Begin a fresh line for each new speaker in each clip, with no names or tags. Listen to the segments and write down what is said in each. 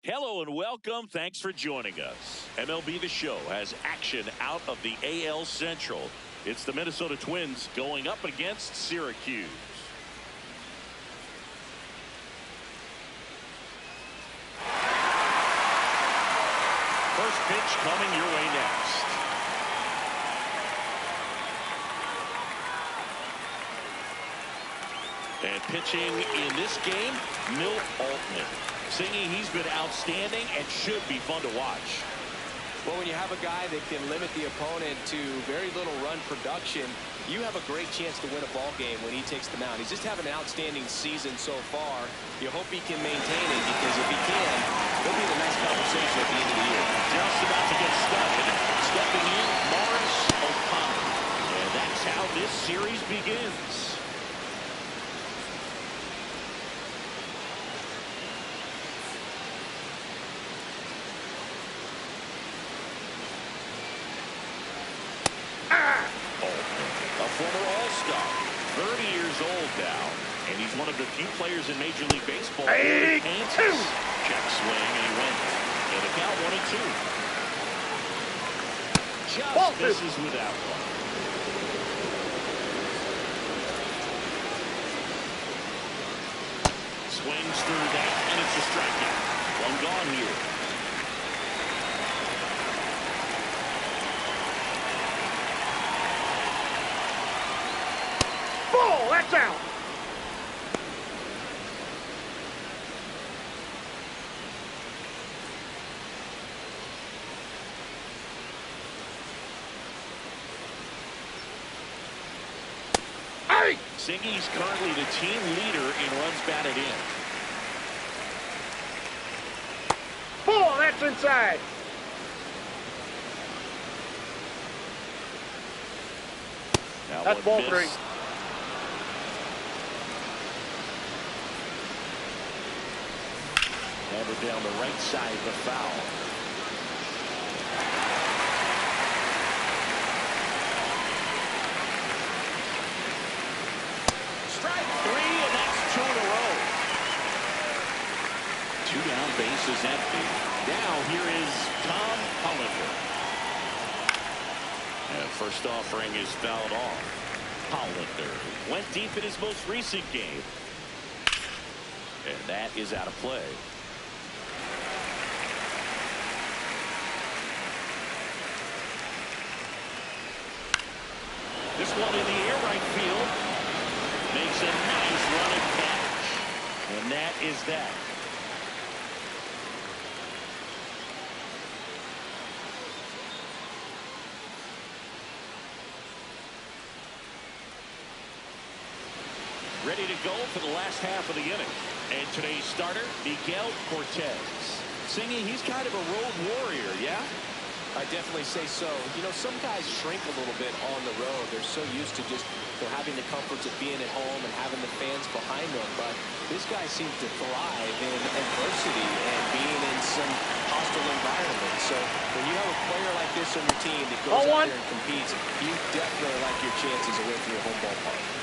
Hello and welcome. Thanks for joining us. MLB The Show has action out of the AL Central. It's the Minnesota Twins going up against Syracuse. First pitch coming your way next. And pitching in this game, Milt Altman. Singing, he's been outstanding and should be fun to watch.
Well, when you have a guy that can limit the opponent to very little run production, you have a great chance to win a ball game when he takes the mound. He's just having an outstanding season so far. You hope he can maintain it, because if he can, he'll be in a nice conversation at the end of the year.
Just about to get started. Stepping in, Morris O'Connor. And that's how this series begins. Former All-Star, 30 years old now, and he's one of the few players in Major League Baseball who can't check swing, and he went. And the count 1-2. Just misses with that one. Swings through that, and it's a strikeout. One gone here.
That's out.
Hey! Singy's currently the team leader in runs batted in.
Ball, that's inside. That's ball three.
Hammered down the right side, the foul. Strike three, and that's 2 in a row. 2 down, base is empty. Now here is Tom Hollander. And first offering is fouled off. Hollander went deep in his most recent game. And that is out of play. This one in the air, right field. Makes a nice running catch. And that is that. Ready to go for the last half of the inning. And today's starter, Miguel Cortez. Singing, he's kind of a road warrior, yeah?
I definitely say so. You know, some guys shrink a little bit on the road. They're so used to just having the comforts of being at home and having the fans behind them. But this guy seems to thrive in adversity and being in some hostile environment. So when you have a player like this on your team that goes out there and competes, you definitely like your chances away from your home ballpark.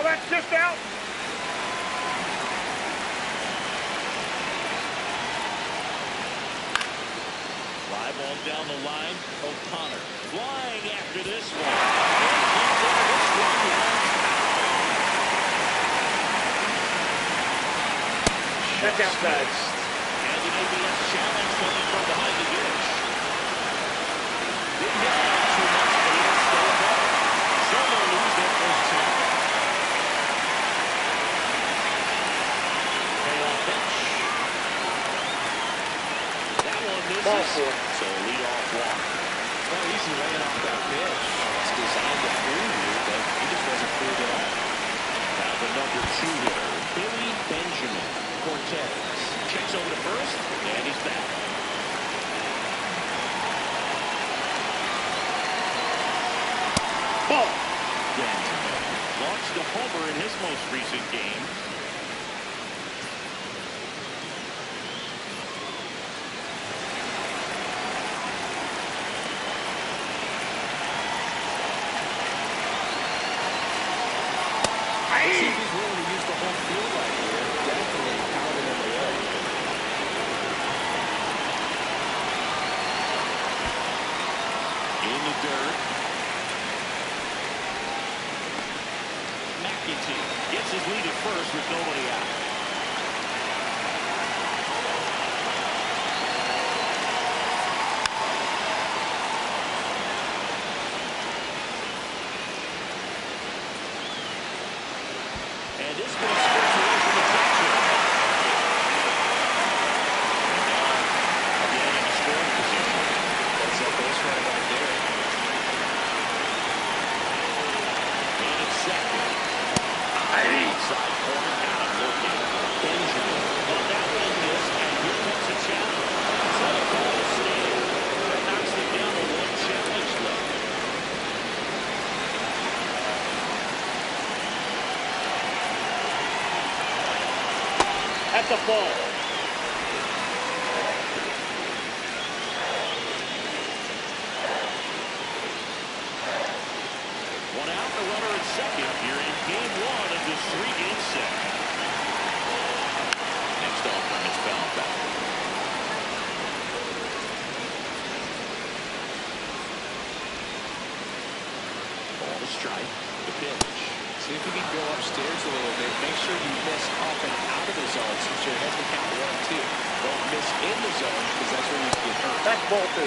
That's just out.
Fly ball down the line. O'Connor flying after this one.
That's outside.
And the ABS challenge coming from behind the dish. Didn't get out too much, but he didn't stay above. So they'll lose their first time. So lead-off walk.
Well, easy laying off that pitch. It's designed to fool you, but he just wasn't fooled at all.
Now the number 2 hitter, Billy Benjamin Cortez. Checks over to first, and he's back. used a homer in his most recent game.
See if he's willing to use the whole field right here. Definitely pounding him away.
In the dirt. McEntee gets his lead at first with nobody out. And this one squares away from the catcher. Again in the scoring position.
That's that base runner right there.
And it's second. Outside corner, got him looking. Benjamin. Well, that one missed, and here comes a challenge. So the call stands. That knocks them down to one challenge left.
That's a ball.
One out, the runner at second here in game one of this three-game set. Next offering is fouled back. Ball to strike. The pitch.
See if you can go upstairs a little bit. Make sure you miss up and out of the zone since your head can count 1, 2. Don't miss in the zone because that's where you get hurt.
That's ball 2.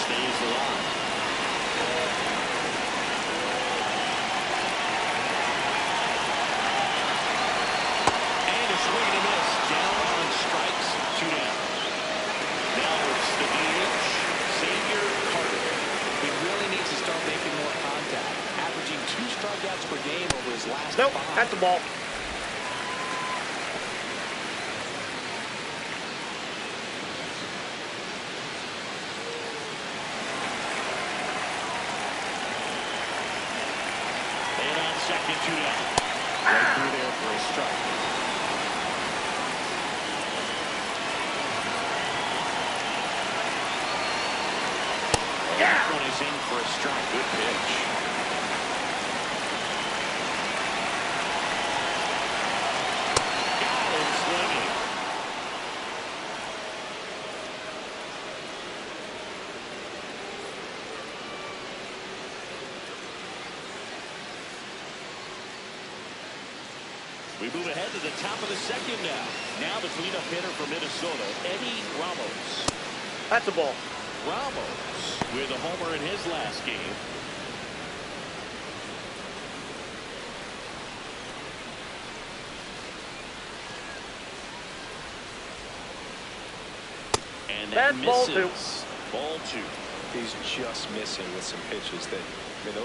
Stays alive. And a swing and a miss. Down on strikes. 2 down. Now it's the DH, Xavier Carter.
He really needs to start making more contact, averaging 2 strikeouts per game over his last 5.
Nope, that's a ball.
And on second, 2 down.
Right through there for a strike.
That one is in for a strike. Good pitch. Got him swinging. We move ahead to the top of the second now. Now the cleanup hitter for Minnesota, Eddie Ramos.
That's a ball.
Ramos with a homer in his last game. And that
That's ball 2.
misses. Ball 2.
He's just missing with some pitches that, I mean,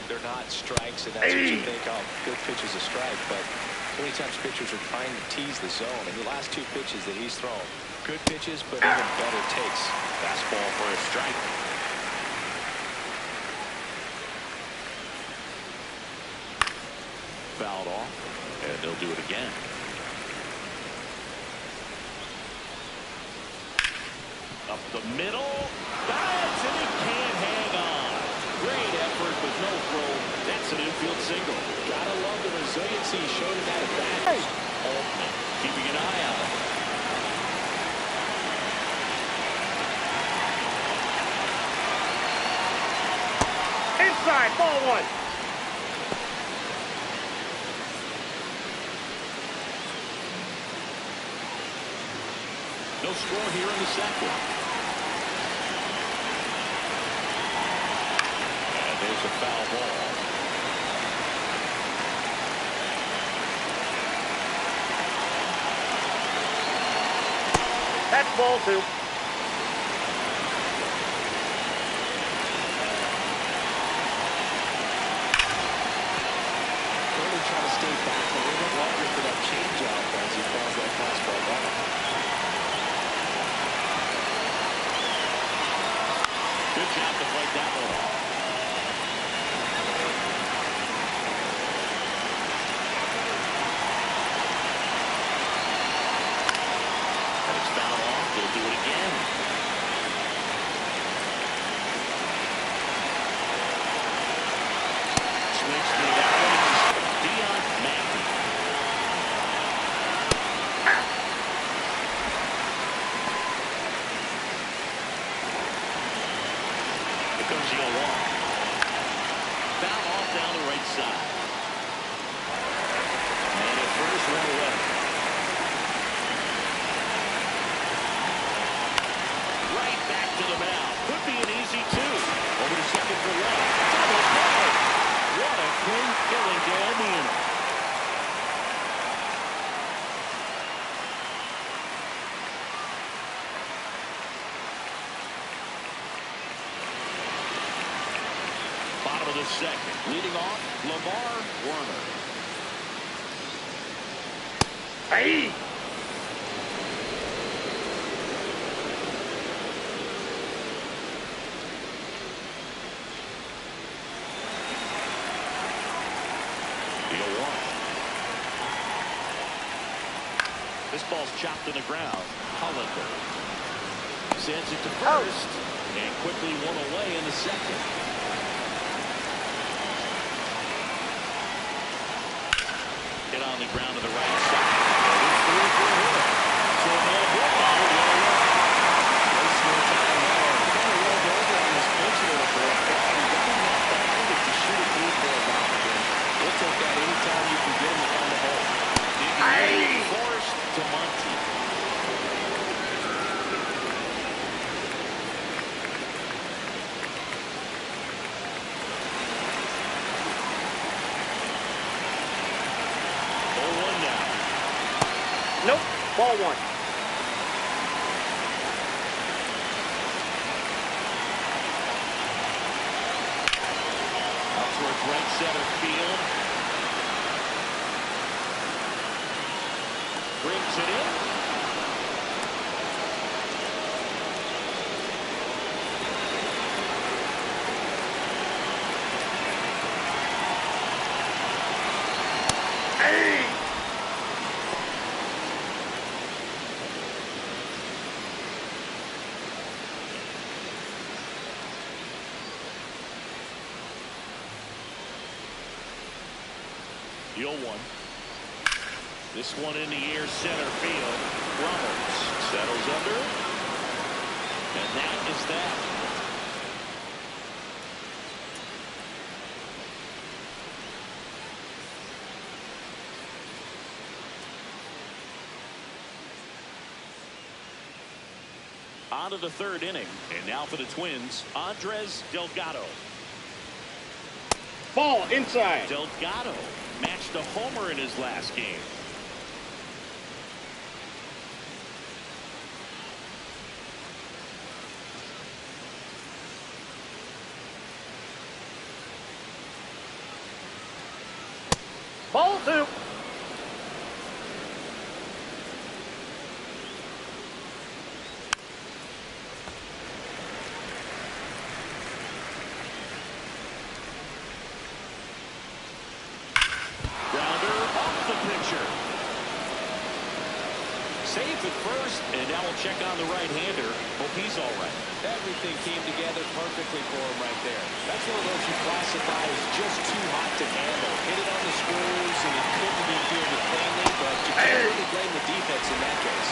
they're not strikes, and that's what you think, oh, good pitch is a strike, but so many times pitchers are trying to tease the zone, and the last 2 pitches that he's thrown, good pitches, but even better takes.
Fastball for a strike. Fouled off, and they'll do it again. Up the middle. That's it. He can't hang on. Great effort with no throw. That's an infield single.
Gotta love the resiliency he showed in that at bat.
Altman keeping an eye on him.
Inside, ball 1.
No score here in the second. And there's a foul ball.
That's ball 2.
Really trying to stay back a little bit longer for that changeup as he falls that fastball back.
side. And at first, one away. Right back to the mound. Could be an easy two. Over to second for one. Double play. What a clean killing to end the inning. Bottom of the second. Leading off, Lamar Warner.
Hey!
This ball's chopped to the ground. Hollander sends it to first. And quickly one away in the second. Hit on the ground to the right side. It's through for a hit. So no ball. Waste no time there. Kind of rolled over on this pitch a little bit. He doesn't have behind it to shoot it through for a ball. We'll take that anytime you can get him to find a hole. Forced to Monty.
Nope. Ball one.
Out towards right center field. Brings it in.
Hey!
The 0-1. This one in the air, center field. Runnels settles under. And that is that. On to the third inning. And now for the Twins, Andres Delgado.
Ball inside.
Delgado matched a homer in his last game.
Ball two.
Safe at first, and now we'll check on the right-hander. Hope he's all right.
Everything came together perfectly for him right there. That's one of those you classify as just too hot to handle. Hit it on the screws, and it couldn't be fielded cleanly, but you can't really blame the defense in that case.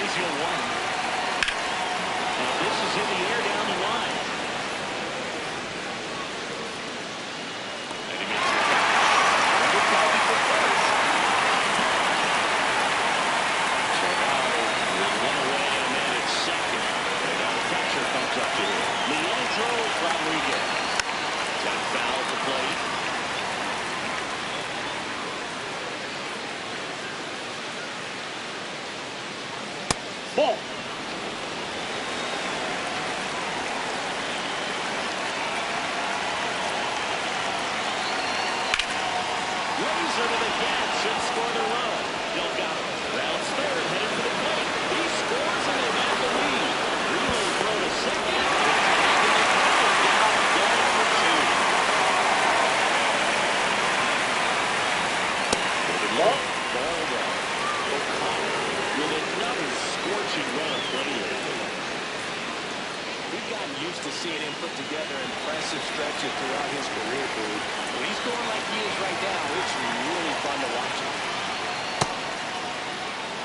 He's your one. This is in the air down the line. And he makes the catch. Good call for first. So now with one away and then it's second. And now the catcher comes up to him. Leandro Rodriguez. Got a foul at the plate.
Ball.
Razor to the catch and score the run. Delgado rounds third, headed for the plate. He scores and they have the lead. Relay throw to second. Down, going for two. Ball down. O'Connor with another scorching run of play lately.
We've gotten used to seeing him put together impressive stretches throughout his career, dude. When he's going like he is right now, it's really fun to watch him.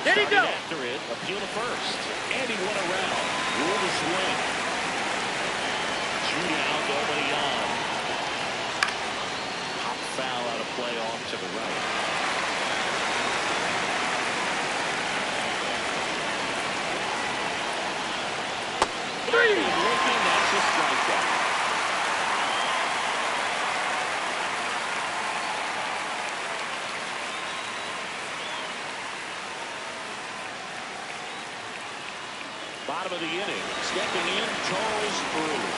Did he
Started
go?
after it, appeal to first. And he went around. Rule the swing. Shootout, nobody on. Pop foul out of play off to the right.
Three.
Looking, that's a strikeout. Bottom of the inning. Stepping in, Charles Early.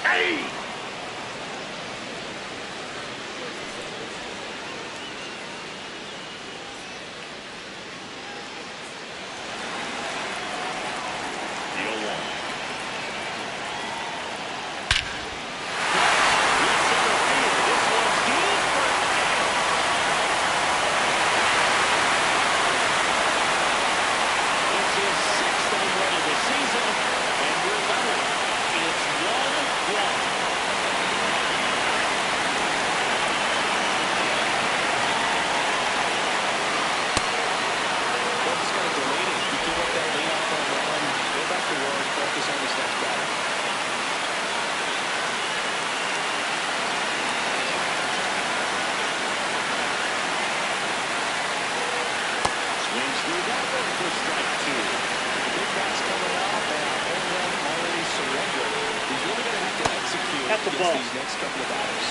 Hey!
The 0-1.
That's the ball.
These next couple of batters.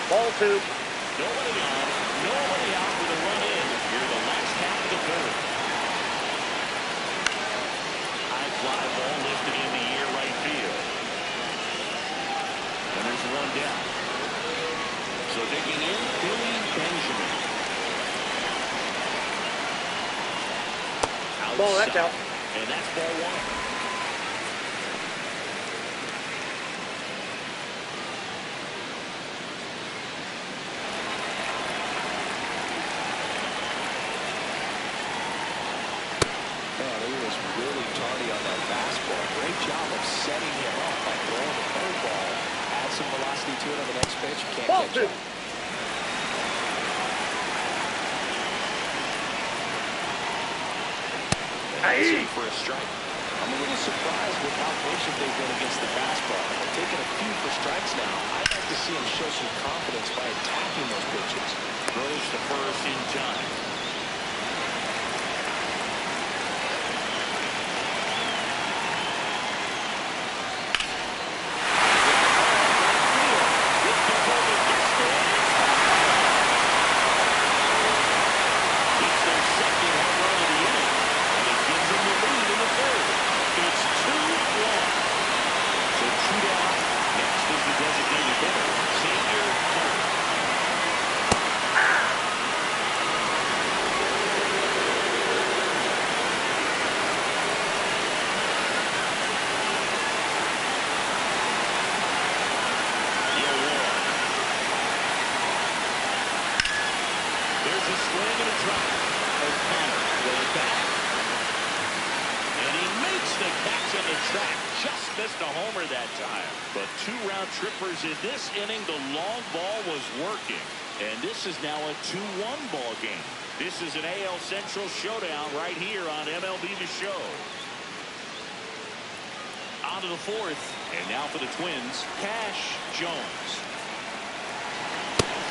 Ball two.
Nobody on, nobody out with a run in. Here the last half of the third. High fly ball lifted in the air right field. And there's one down. So digging in, Billy Benjamin. Outside.
Ball, that's out.
And that's ball one.
Man, he was really tardy on that fastball. Great job of setting him up by throwing the curveball. Add some velocity to it on the next pitch. You can't
Ball
catch
two.
up.
Hey!
For a strike. I'm a little surprised with how patient they've been against the fastball. They're taking a few for strikes now. I'd like to see them show some confidence by attacking those pitches.
Throws to first in time. Just missed a homer that time. But 2 round trippers in this inning. The long ball was working. And this is now a 2-1 ball game. This is an AL Central showdown right here on MLB The Show. On to the 4th. And now for the Twins, Cash Jones.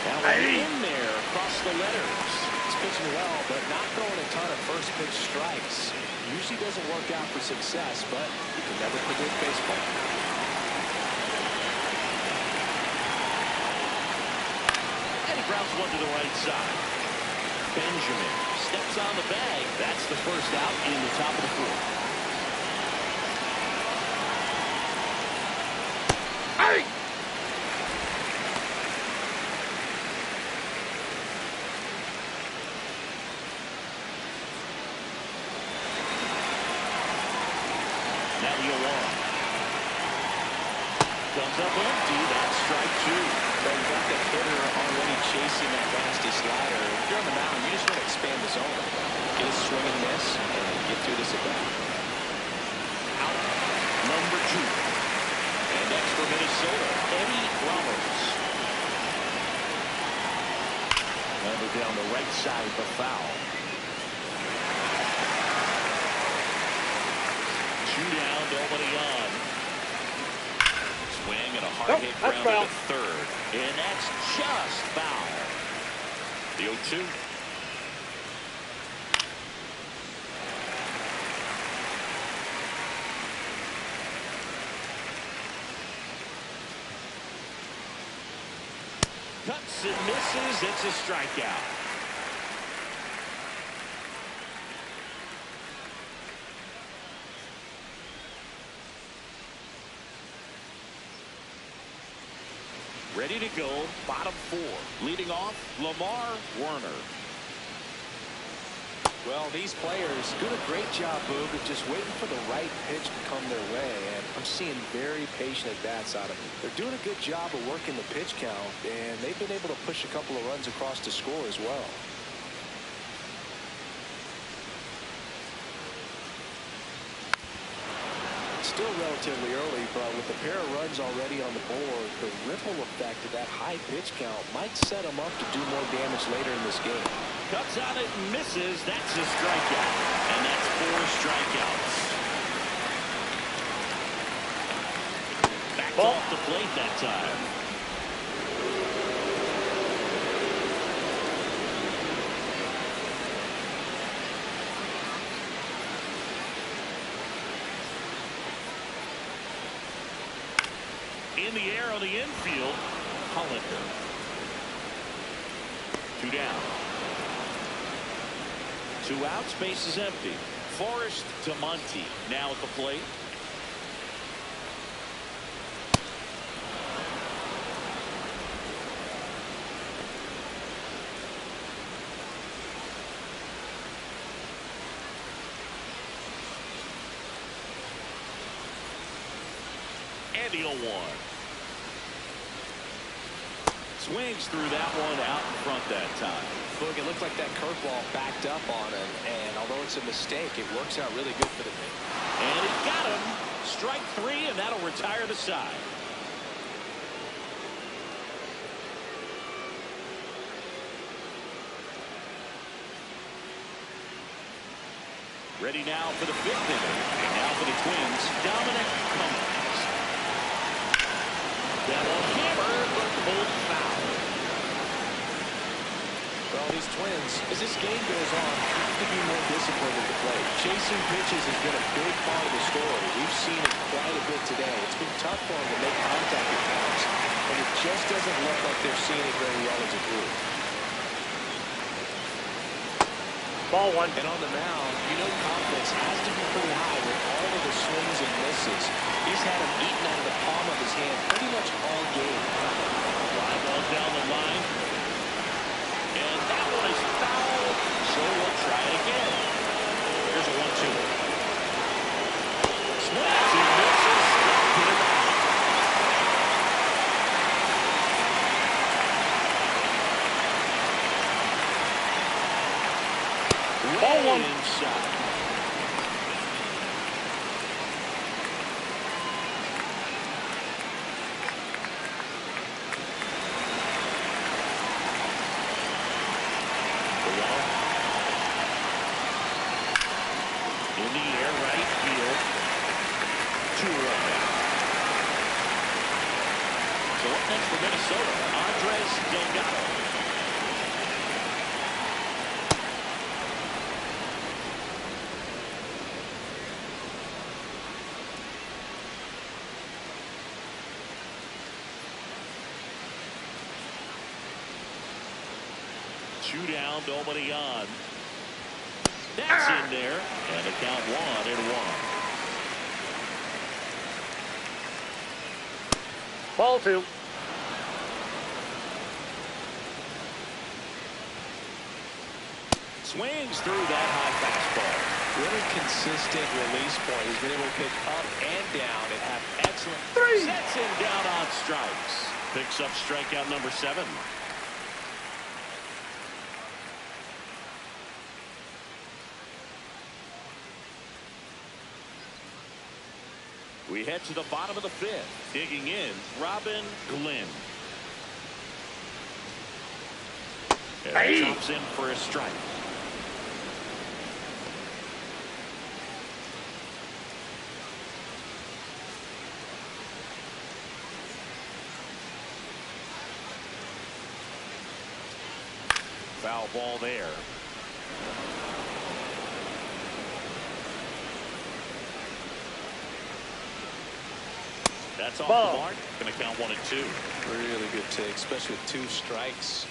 Now in there across the letters.
He's pitching well, but not throwing a ton of first pitch strikes. Usually doesn't work out for success, but you can never predict baseball.
And he grounds one to the right side. Benjamin steps on the bag. That's the first out in the top of the 4th.
Hey!
Now the 0-1. Comes up empty. That's strike 2.
So you got the hitter already chasing that nasty slider. If you're on the mound, you just want to expand the zone. Get a swing and miss, and get through this at bat.
Out number 2. And next for Minnesota. over down the right side of the foul. 2 down, nobody on. Swing and a hard hit ground to third. And that's just foul. The 0-2. Cuts and misses. It's a strikeout. Ready to go, bottom 4. Leading off, Lamar Werner.
Well, these players do a great job, Boog, of just waiting for the right pitch to come their way, and I'm seeing very patient at-bats out of them. They're doing a good job of working the pitch count, and they've been able to push a couple of runs across to score as well. Still relatively early, but with a pair of runs already on the board, the ripple effect of that high pitch count might set them up to do more damage later in this game.
Cuts on it and misses. That's a strikeout. And that's 4 strikeouts. Backed off the plate that time. In the air on the infield, Hollander. 2 down. 2 outs, base is empty. Forrest to Monty now at the plate. And the 0-1. Swings through that one out in front that time.
Look, it looked like that curveball backed up on him, and although it's a mistake, it works out really good for the man.
And he got him. Strike 3, and that'll retire the side. Ready now for the 5th inning. And now for the Twins, Dominic Cummings. That one hammered, but pulled foul.
Well, these Twins, as this game goes on, have to be more disciplined at the plate. Chasing pitches has been a big part of the story. We've seen it quite a bit today. It's been tough for them to make contact with counts, and it just doesn't look like they're seeing it very well as a group.
Ball 1.
And on the mound, you know confidence has to be pretty high with all of the swings and misses. He's had them eaten out of the palm of his hand pretty much all game.
Fly ball down the line. And that one is foul, so we'll try it again. Here's a 1-2. Swings and misses. Get it out.
Ball 1.
Inside. In the air, right field. 2-1. So up next for Minnesota, Andres Delgado. Two down, nobody on. That's in there, and a count 1-1.
Ball 2.
Swings through that high fastball.
Really consistent release point. He's been able to pick up and down and have excellent.
3.
Sets him down on strikes. Picks up strikeout number 7. We head to the bottom of the 5th. Digging in, Robin Glenn. And he drops in for a strike. Foul ball there. That's off the mark. Going to count 1-2.
Really good take, especially with 2 strikes.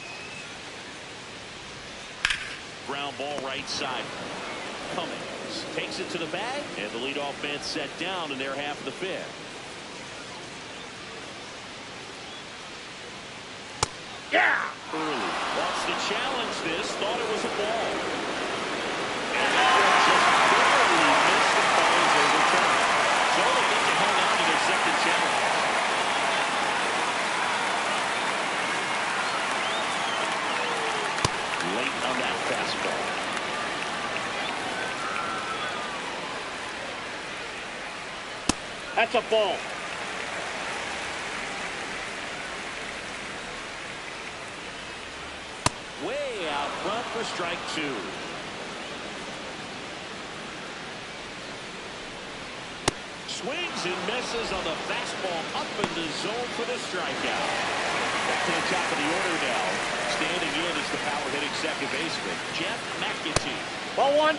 Ground ball right side. Cummings takes it to the bag, and the leadoff man set down in their half of the 5th.
Yeah!
Early wants to challenge this, thought it was a ball. And that one just barely missed the ball is overturned. So they get to hang on to their second challenge. Late on that fastball.
That's a ball.
Way out front for strike 2. Swings and misses on the fastball up in the zone for the strikeout. Back to the top of the order now. Standing in is the power hitting second baseman, Jeff McAtee.
Ball 1.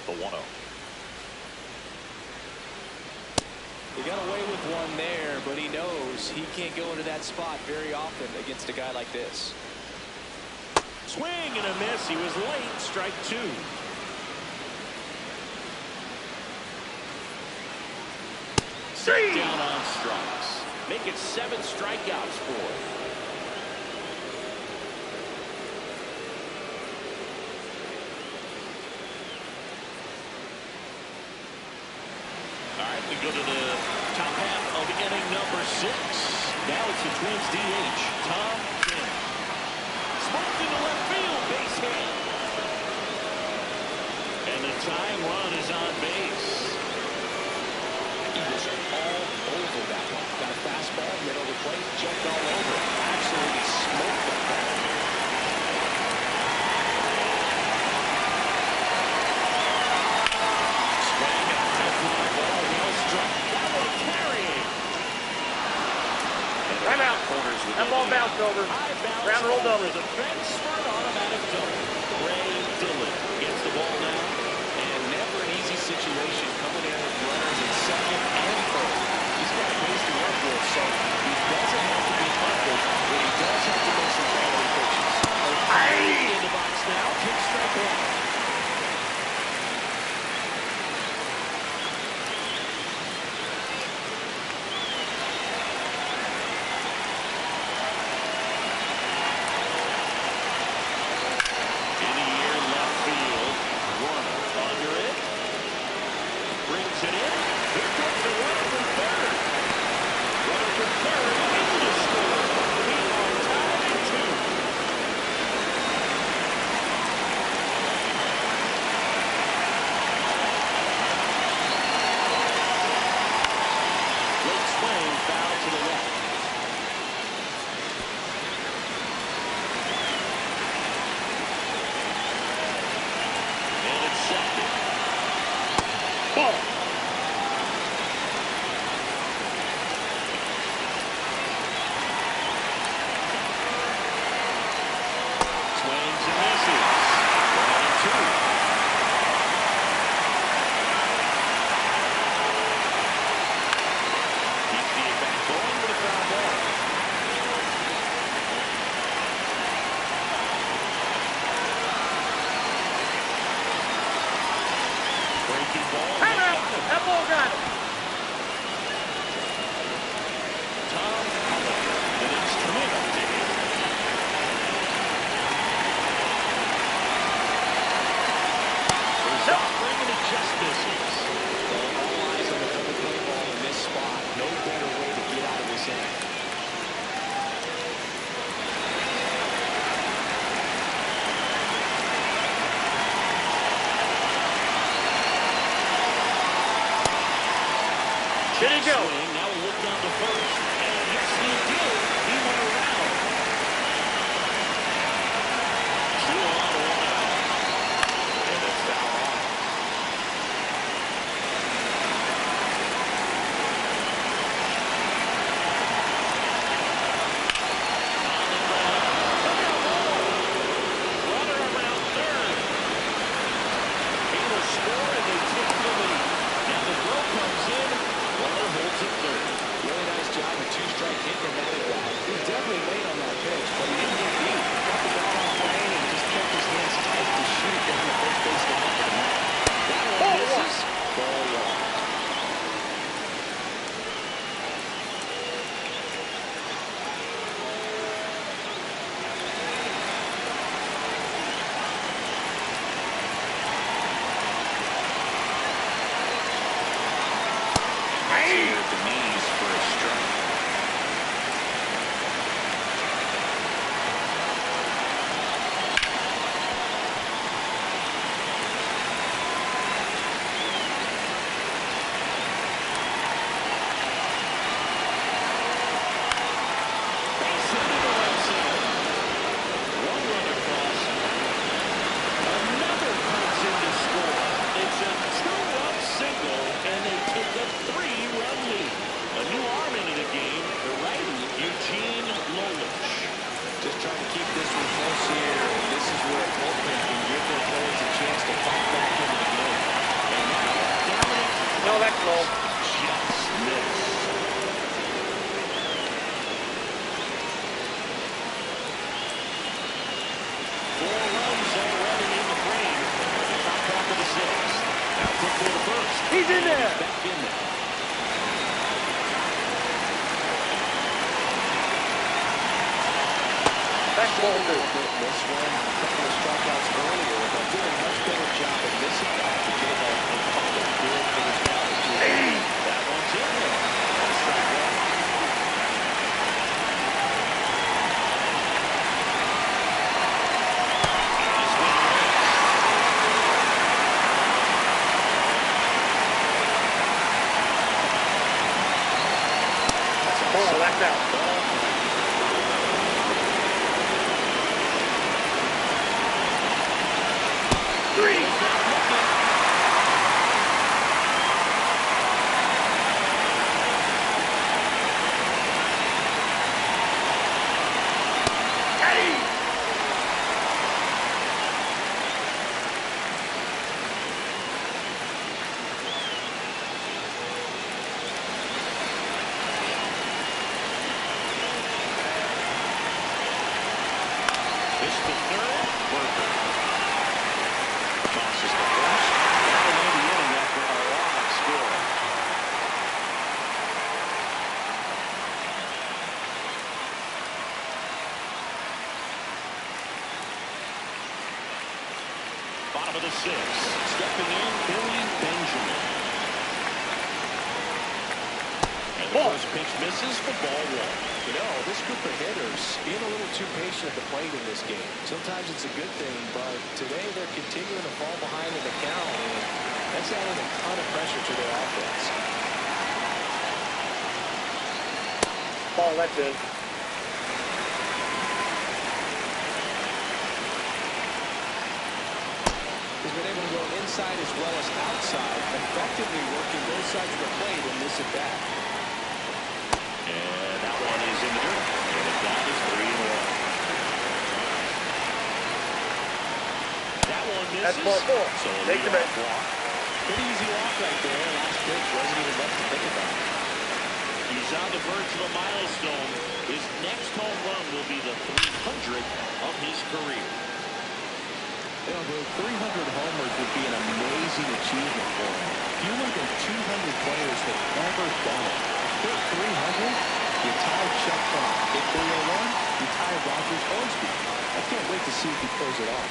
The 1-0.
He got away with one there, but he knows he can't go into that spot very often against a guy like this.
Swing and a miss. He was late. Strike 2. Set down on strikes. Make it 7 strikeouts for him. All right, we go to the top half of inning number 6. Now it's the Twins DH, Tom Kim. Smoked into left field, base hit. And the tying run is on base.
He was all over that one. Got a fastball, middle of the plate, jumped all over it. Absolutely smoked that ball.
Swing and a fly ball, well struck. That one carrying.
Time out.
Corners with
That ball bounced over.
High bounce
Ground roll
ball
double.
for the fence for an automatic double. Ray Dillon gets the ball now.
And never an easy situation coming in with runners at second and third. He's got a base to work with, so he doesn't have to be perfect, but he does have to make some quality pitches.
In the box now, kick strike 1.
Did he go?
Swing. Now we'll look down to first. And yes, he did. He went around. 2 on, 1 out. And it's foul off. On the ground. Runner around third. He will score, and they take the lead. Now the throw comes in. Runner holds it third.
Really nice job with 2-strike hitting him at it back. He was definitely late on that pitch, but he didn't get beat. Got the ball off lane and just kept his hands tight to shoot it down the first base line for the net.
That one misses.
Ball one.
Here at the knees for a strike. Base hit into right center. 1 run across. Another comes in to score. It's a 2-run single, and they take a 3-run lead. A new arm into the game, the righty, Eugene Lolich.
Just trying to keep this one close here. And this is where a bullpen can give their players a chance to fight back into the game.
And now, Dominic
No, that's low.
just missed. Four runs already in the frame. Top half of the 6th. Now took for the first.
He's in there.
He's back in there.
That's ball two.
This one, a couple of strikeouts earlier, but doing a much better job of this at bat to get a call it good for this guy.
That one's in there. That's strike one. This one
Ball, that's out. Three.
This to third. Burger. Tosses to first. That'll end the inning after a long score. Bottom of the 6th. Stepping in, Billy Benjamin. And the first pitch misses for ball 1.
You know, this group of hitters being a little too patient at the plate in this game. Sometimes it's a good thing, but today they're continuing to fall behind in the count, and that's adding a ton of pressure to their offense.
Ball, that's good.
He's been able to go inside as well as outside, effectively working both sides of the plate in this at bat.
And that one is in the dirt. And the count is 3-1. That one misses.
That's ball 4.
So
Take the bet.
walk.
Pretty easy walk right there. Last pitch wasn't even left to think about.
He's on the verge of a milestone. His next home run will be the 300th of his career.
You know, the 300 homers would be an amazing achievement for him. Fewer than 200 players have ever done it. Hit 300, you tie Chuck Brown. Hit 301, you tie Rogers Osby. I can't wait to see if he throws it off.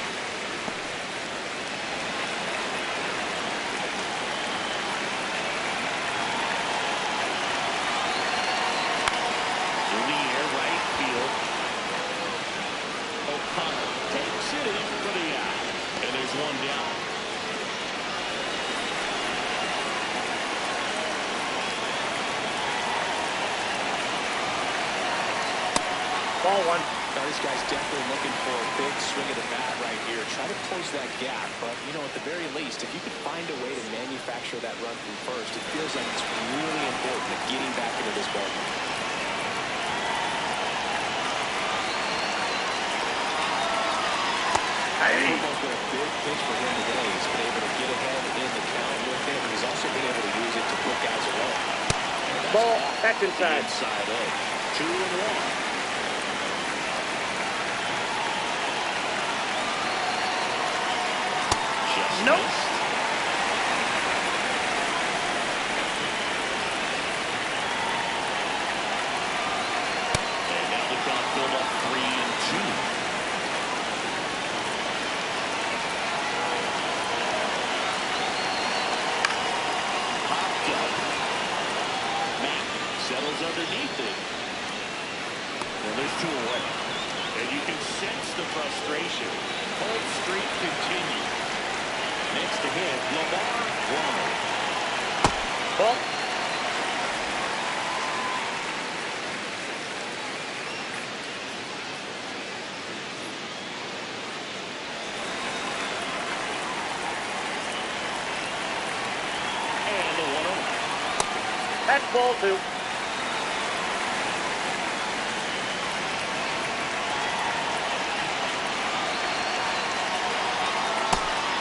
In the air, right field. O'Connor takes it in for the out. And there's one down.
Ball one.
Now, this guy's definitely looking for a big swing of the bat right here. Try to close that gap, but, you know, at the very least, if you could find a way to manufacture that run from first, it feels like it's really important at getting back into this ballgame. Football's been a big pitch for him today. He's been able to get ahead in the count with it, and he's also been able to use it to put guys away.
Ball, that's inside.
Inside edge. 2-1.
Nope.
And now the clock filled up 3-2. Popped up. Mack settles underneath it. Well, there's 2 away. And you can sense the frustration. Home streak continues. Next to him, Lamar Warner.
Ball.
And the 1-0.
That's ball 2.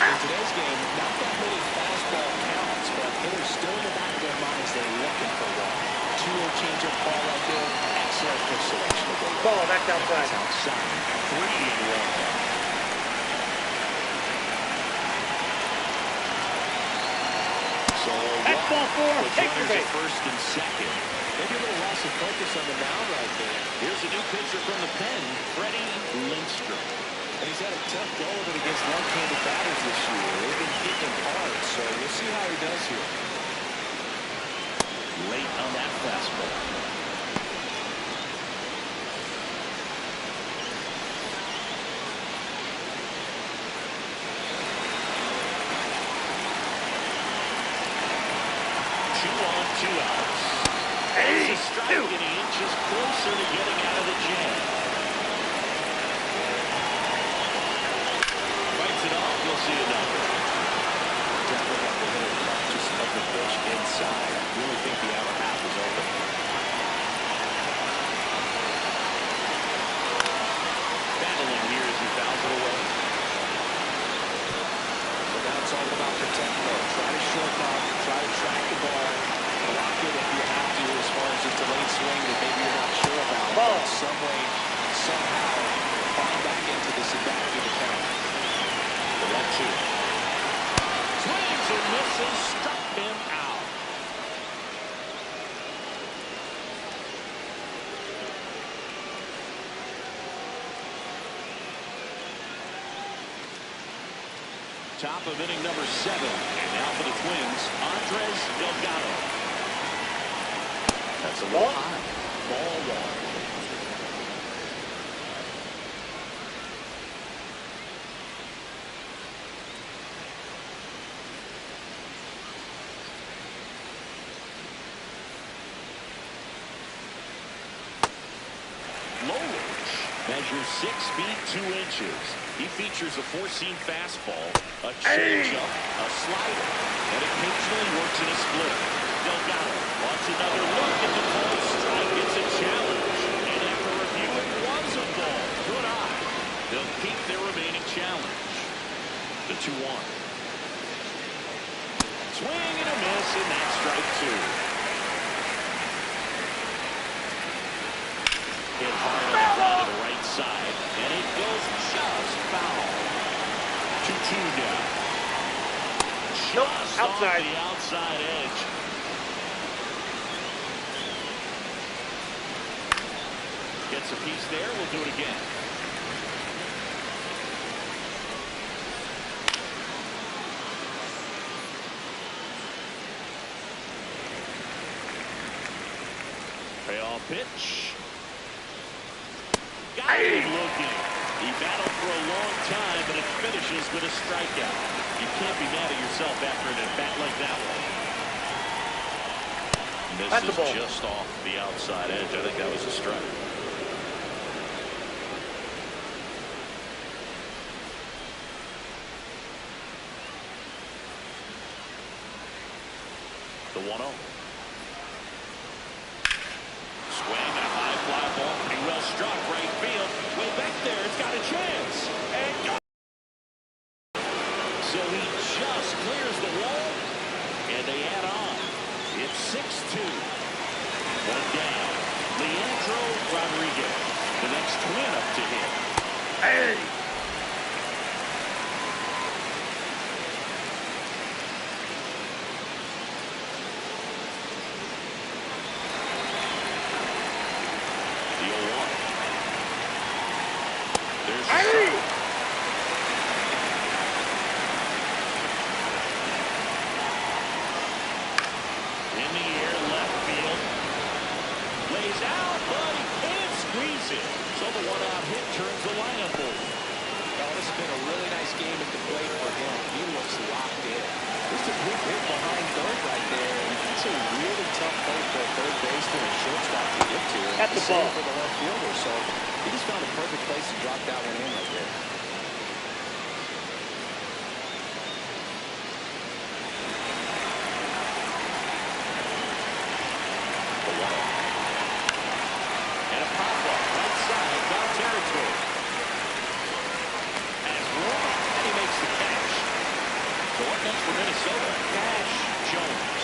In today's game, not that many fastball counts, but hitters still in the back of their minds, they're looking for one. 2-0 changeup ball right there. Excellent pitch selection to go with.
Ball, that's outside.
That's outside. 3-1. So
That's ball 4. Take your base.
First and second.
Maybe a little loss of focus on the mound right there.
Here's a new pitcher from the pen, Freddie Lindstrom.
And he's had a tough go of it against left-handed batters this year. They've been hitting him hard, so we'll see how he does here.
Late on that fastball. Two outs. It's a strike, and he inches closer to getting out of the jam. Fights it off. You'll see another.
Definitely got the hitter conscious of the pitch inside. I really think the outer half is open.
Battling here as he fouls it away.
So now it's all about protect mode. Try to shorten up, try to track the ball, block it if you have to, as far as just a late swing that maybe you're not sure about.
Ball.
But some way, somehow, find back into this and back to the count.
The 1-2. Swings and misses, struck him out. Top of inning number 7. And now for the Twins, Andres Delgado. That's a little high. Ball 1. Measures 6 feet 2 inches. He features a 4-seam fastball, a changeup, a slider, and occasionally works in a split. Delgado wants another look at the called strike. It's a challenge. And after review, it was a ball. Good eye. They'll keep their remaining challenge. The 2-1. Swing and a miss, and that's strike 2. Hit hard on the ground to the right side, and it goes just foul. 2-2 now. Just
outside.
off the outside edge. Gets a piece there. We'll do it again. Payoff pitch. Got him looking. He battled for a long time, but it finishes with a strikeout. You can't be mad at yourself after an at-bat like that one. This is just off the outside edge. I think that was a strike. The 1-0. Swing, a high fly ball. Pretty well struck right field. Way back there. It's got a chance. And go. So he just clears the wall. And they add on. It's 6-2. One down. Leandro Rodriguez. The next twin up to him. Hey!
At the ball.
For the left fielder, so he just found a perfect place to drop that one in right there.
And a pop-up right side, foul territory. Has room, and he makes the catch. So what next for Minnesota? Cash Jones.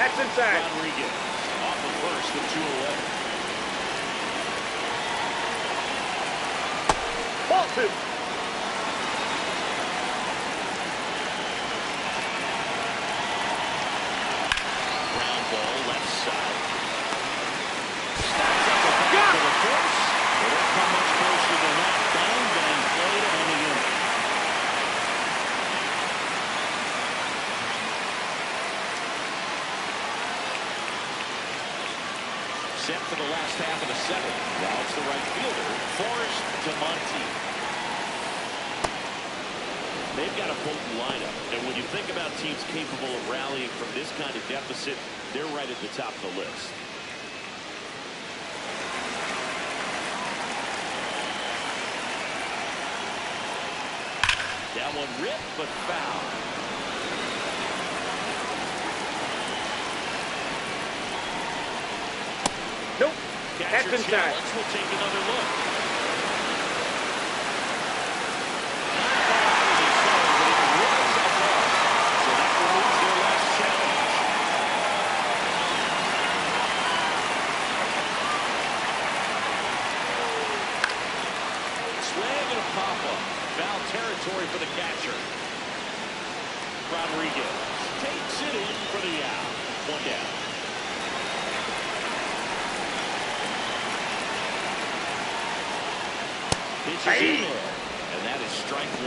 That's inside.
Rodriguez off the first with 2 away.
Ball 2.
Ground ball left side. Snaps up the back of the course. They don't come much closer than that. Down and played on the unit. Set for the last half of the 7th. Now it's the right fielder, Forrest DeMonte. They've got a potent lineup, and when you think about teams capable of rallying from this kind of deficit, they're right at the top of the list. That one ripped, but foul.
Nope.
Catcher
That's inside.
challenge. We'll take another look. So that removes their last challenge. Swing and a pop-up. Foul territory for the catcher. Rodriguez takes it in for the out. 1 down. Pitches in there, and that is strike 1.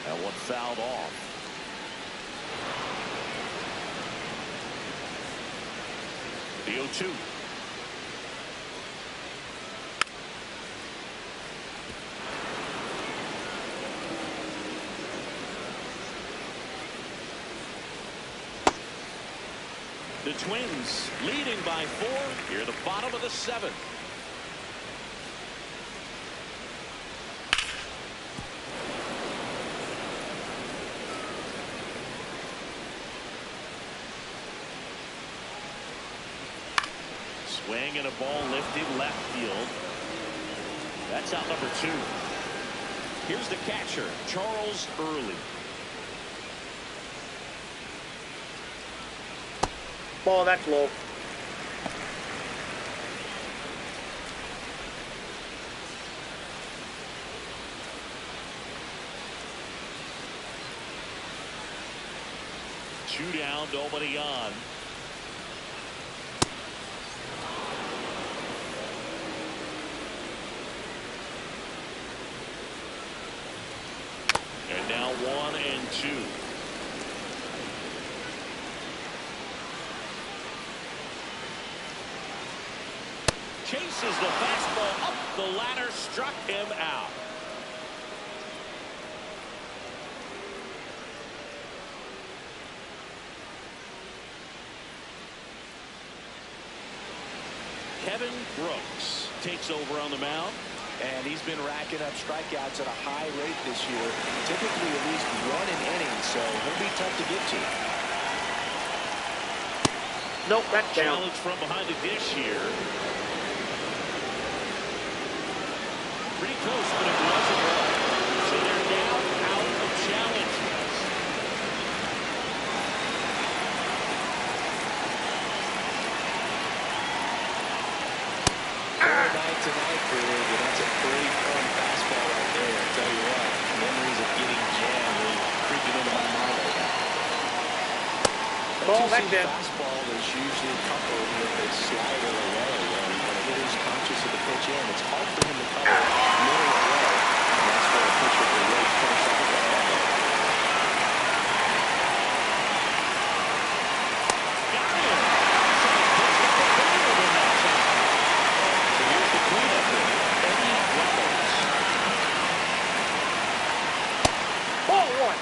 That one fouled off. The 0-2. The Twins leading by 4 here at the bottom of the 7th. Swing and a ball lifted left field. That's out number 2. Here's the catcher, Charles Early.
Ball, that's low.
Two down, nobody on. 1-2. Chases the fastball up the ladder, struck him out. Kevin Brooks takes over on the mound.
And he's been racking up strikeouts at a high rate this year. Typically at least one an inning, so he'll be tough to get to.
Nope, that's down.
Challenge from behind the dish here. Pretty close, but it wasn't right. So they're now out of challenges.
4-9 tonight for you. That's a pretty fun fastball right there. I tell you what, memories of getting jammed really creeping into my mind right now.
Ball
That
back
two-seam
there.
fastball is usually coupled with a slider away. And when a hitter's conscious of the pitch in, it's hard for him to cover middle away. And that's where a pitcher can really finish off that ball.
Got him. So here's the cleanup hitter, Eddie Wells.
Ball one.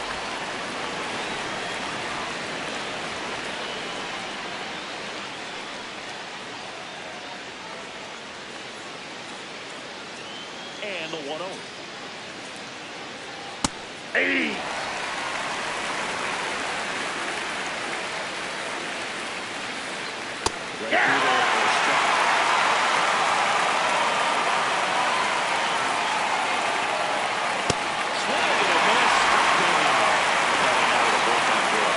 And the 1-0.
Hey.
Right through there for a strike. Swing and a miss. Struck him out. Coming out of the bullpen for a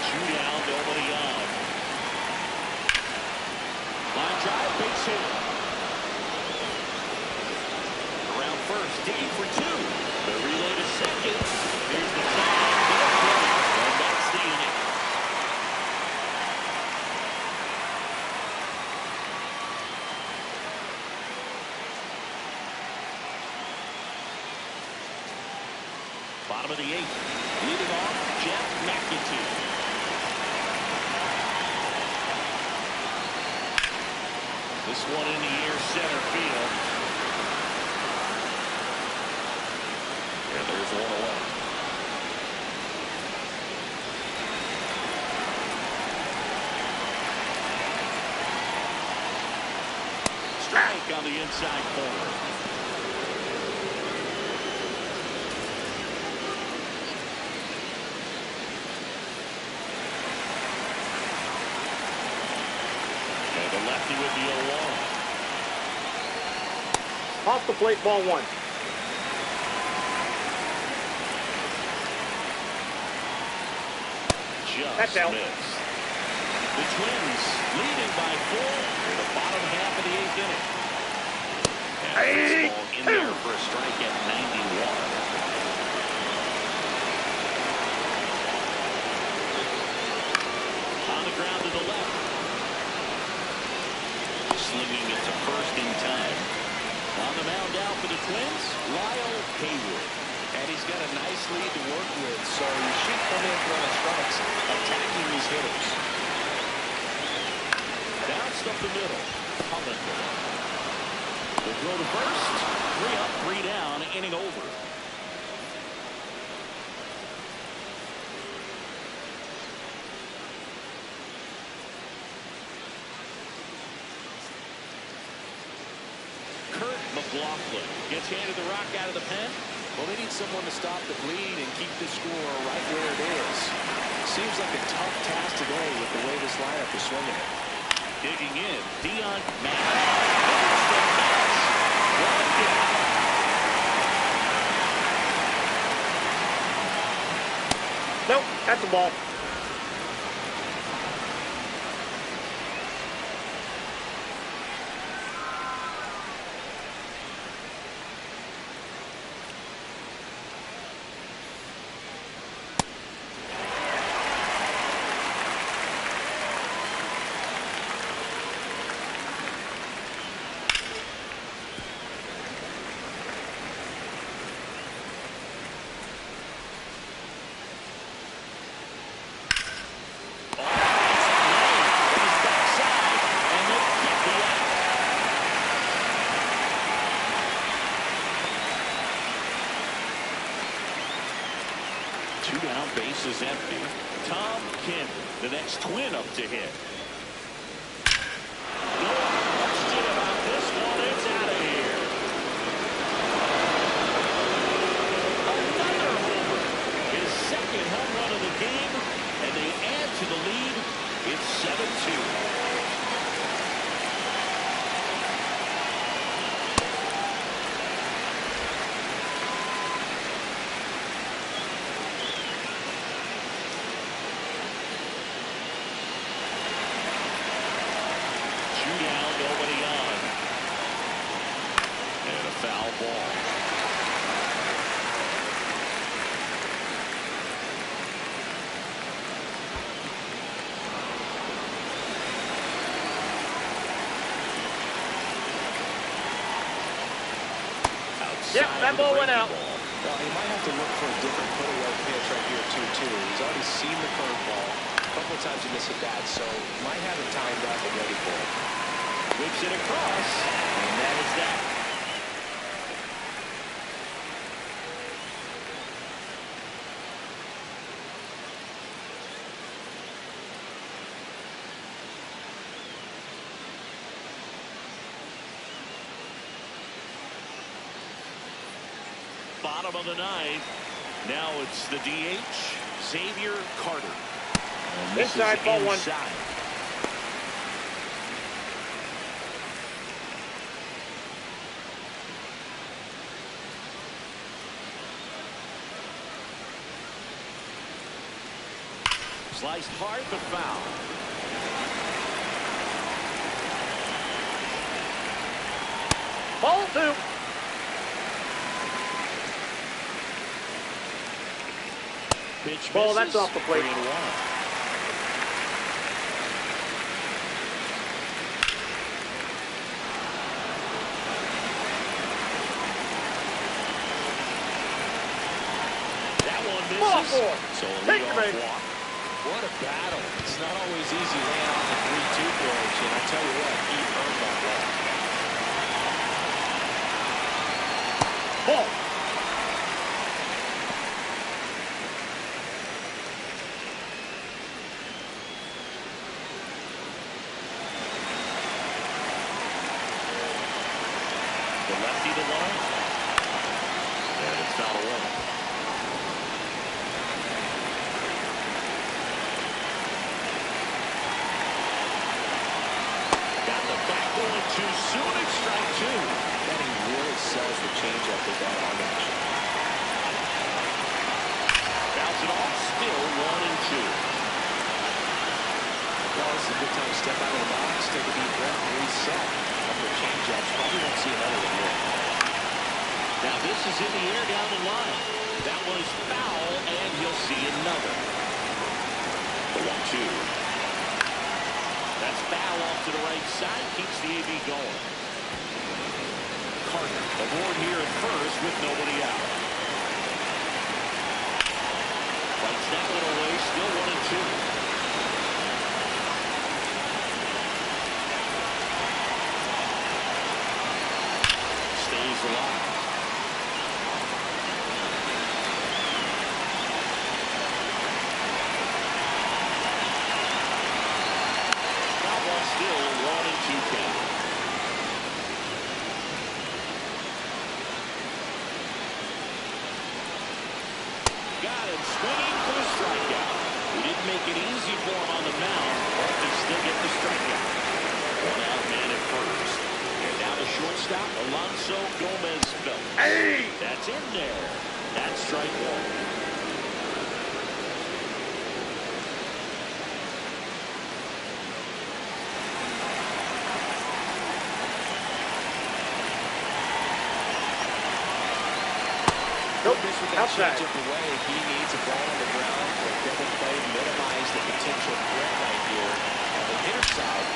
shootout, nobody on. Line drive, base hit. Around first, digging for two. The relay to second. Here's the tag. And that's the inning. Bottom of the eighth. Leading off, Jeff McAtee. This one in the air, center field. And there's one away. Strike on the inside corner. And the lefty with the 0-1.
Off the plate, ball one.
Just
out.
missed. The Twins leading by 4 in the bottom half of the 8th inning. And this ball in there for a strike at 91. On the ground to the left. Slinging it to first in time. On the mound now for the Twins, Lyle Haywood.
And he's got a nice lead to work with, so he should come in throwing strikes, attacking these hitters.
Bounced up the middle. Hollander. The throw to first. 3 up, 3 down, inning over. Kurt McLaughlin gets handed the rock out of the pen.
Well, they need someone to stop the bleed and keep the score right where it is. Seems like a tough task today with the way this lineup is swinging it.
Digging in, Dion Mack.
Nope, that's a ball.
Two down, bases empty. Tom Kim, the next twin up to hit. No question about this one. It's out of here. Another homer. His second home run of the game, and they add to the lead. It's 7-2. Foul ball.
Yep, that ball went out.
Well, he might have to look for a different put-away pitch right here, too. He's already seen the curveball a couple of times in this at-bat, so might have it timed up and ready for it.
Whips it across, and that is that. Bottom of the ninth. Now it's the DH, Xavier Carter. And this
inside,
is
ball one.
inside. Sliced hard, but foul.
Ball two.
Pitch
Ball,
misses.
that's off the plate.
3-1. That one misses.
Ball four.
So a
Take
leadoff
the
walk.
What a battle. It's not always easy laying off the 3-2 pitch, and I'll tell you what, he earned that walk.
Ball.
The lefty to one. And it's not away. Got the back going too soon. It's strike two.
And he really sells the changeup with that arm action.
Bounce it off. Still 1-2.
Well, this is a good time to step out of the box, take a deep breath, and reset. After changeups, probably won't see another one here.
Now this is in the air down the line. That was foul, and he'll see another. The 1-2. That's foul off to the right side. Keeps the AB going. Carter aboard here at first with nobody out. Fights that one away. Still 1-2. Stays alive. Still 1-2 count. Got him swinging for the strikeout. We didn't make it easy for him on the mound, but they still get the strikeout. One out man at first. And now the shortstop, Alonso Gomez-Phelps.
Hey!
That's in there. That's strike one.
Nope,
This with that
outside.
changeup away, he needs a ball on the ground for a double play, minimize the potential threat right here on the hitter side.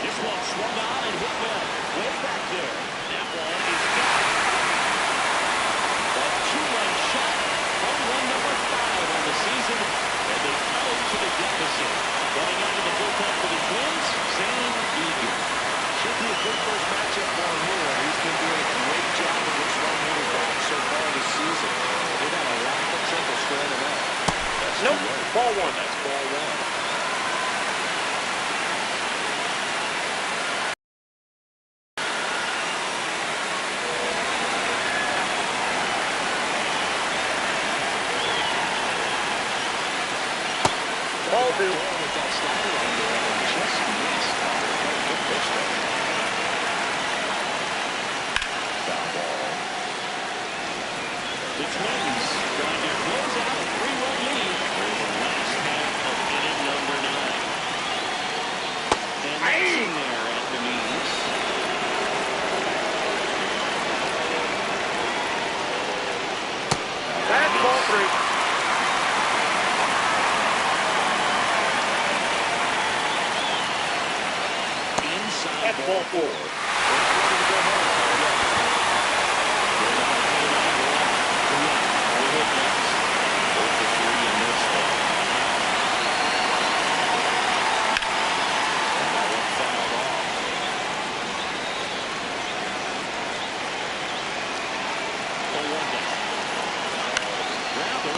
This one swung on and hit well. Way back there. That one is gone. A two-run shot. Home run number 5 on the season. And they cut into the deficit. Running out of the bullpen for the Twins, Zane Egan.
Should be a good first matchup for him here. He's been doing a great job of this run hitter back so far this season. They've had a lot of trouble squaring him up.
ball 2.
With that slider on there, and just missed. Good pitch there.
Foul ball. The Twins trying to close out a 3-run lead for the last half of inning number 9. And that's in there at the knees.
That's ball 3.
Inside
That's ball 4.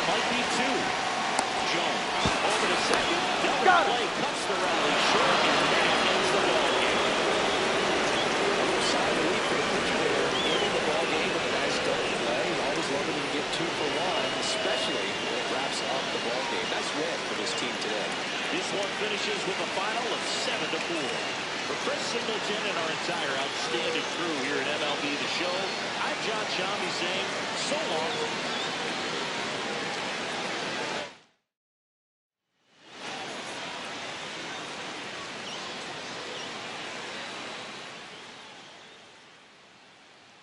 Might be 2. Jones over to second. Double
Got him.
play cuts the rally short, and that ends the ball game.
A little sigh of relief for the pitcher there, ending the ball game with a nice double play. Always love it when you get 2 for 1, especially when it wraps up the ball game. Nice win for this team today.
This one finishes with a final of 7-4. For Chris Singleton and our entire outstanding crew here at MLB The Show, I'm John Shammy saying so long.